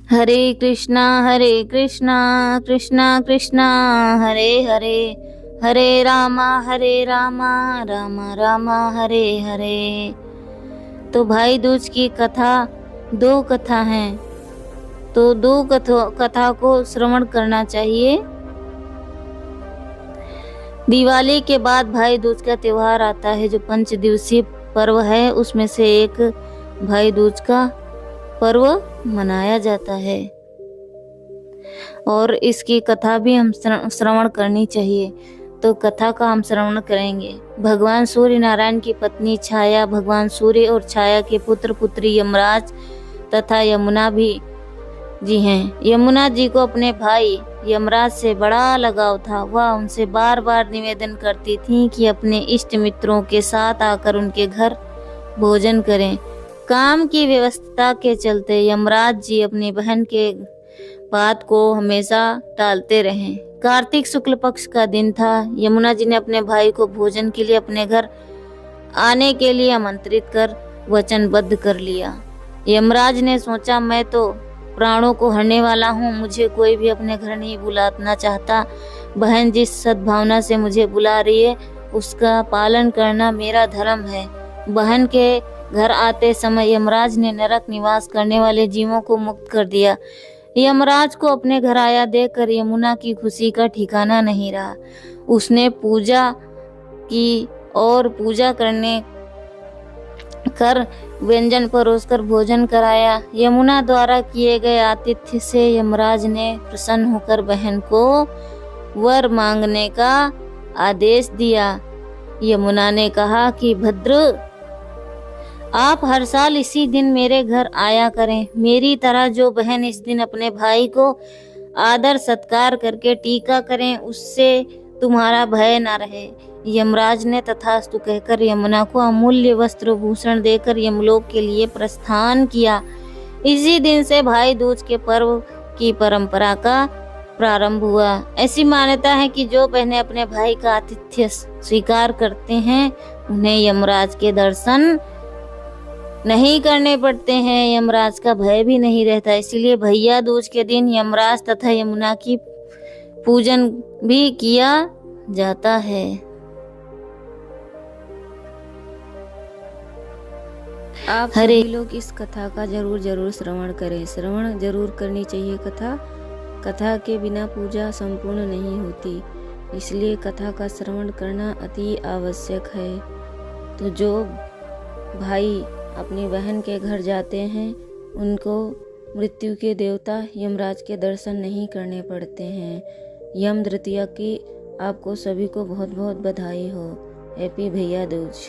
हरे कृष्णा कृष्णा कृष्णा हरे हरे, हरे रामा रामा रामा हरे हरे। तो भाई दूज की कथा दो कथा हैं, तो दो कथा को श्रवण करना चाहिए। दिवाली के बाद भाई दूज का त्योहार आता है, जो 5 दिवसीय पर्व है, उसमें से एक भाई दूज का पर्व मनाया जाता है और इसकी कथा भी हम श्रवण करनी चाहिए। तो कथा का हम श्रवण करेंगे। भगवान सूर्य नारायण की पत्नी छाया, भगवान सूर्य और छाया के पुत्र पुत्री यमराज तथा यमुना भी जी हैं। यमुना जी को अपने भाई यमराज से बड़ा लगाव था। वह उनसे बार बार निवेदन करती थीं कि अपने इष्ट मित्रों के साथ आकर उनके घर भोजन करें। काम की व्यवस्था के चलते यमराज जी अपनी बहन के बात को हमेशा टालते रहे। कार्तिक शुक्ल पक्ष का दिन था। यमुना जी ने अपने भाई को भोजन के लिए अपने घर आने के लिए आमंत्रित कर वचनबद्ध कर लिया। यमराज ने सोचा, मैं तो प्राणों को हरने वाला हूँ, मुझे कोई भी अपने घर नहीं बुलाना चाहता। बहन जिस सद्भावना से मुझे बुला रही है, उसका पालन करना मेरा धर्म है। बहन के घर आते समय यमराज ने नरक निवास करने वाले जीवों को मुक्त कर दिया। यमराज को अपने घर आया देखकर यमुना की खुशी का ठिकाना नहीं रहा। उसने पूजा की और पूजा करने कर व्यंजन परोसकर भोजन कराया। यमुना द्वारा किए गए आतिथ्य से यमराज ने प्रसन्न होकर बहन को वर मांगने का आदेश दिया। यमुना ने कहा कि भद्र, आप हर साल इसी दिन मेरे घर आया करें। मेरी तरह जो बहन इस दिन अपने भाई को आदर सत्कार करके टीका करें, उससे तुम्हारा भय न रहे। यमराज ने तथास्तु कहकर यमुना को अमूल्य वस्त्र भूषण देकर यमलोक के लिए प्रस्थान किया। इसी दिन से भाई दूज के पर्व की परंपरा का प्रारंभ हुआ। ऐसी मान्यता है कि जो बहनें अपने भाई का आतिथ्य स्वीकार करते हैं, उन्हें यमराज के दर्शन नहीं करने पड़ते हैं, यमराज का भय भी नहीं रहता। इसीलिए भैया दूज के दिन यमराज तथा यमुना की पूजन भी किया जाता है। आप सभी लोग इस कथा का जरूर श्रवण करें। श्रवण जरूर करनी चाहिए। कथा के बिना पूजा संपूर्ण नहीं होती, इसलिए कथा का श्रवण करना अति आवश्यक है। तो जो भाई अपनी बहन के घर जाते हैं, उनको मृत्यु के देवता यमराज के दर्शन नहीं करने पड़ते हैं। यम द्वितीया की आपको सभी को बहुत बहुत बधाई हो। हैप्पी भैया दूज।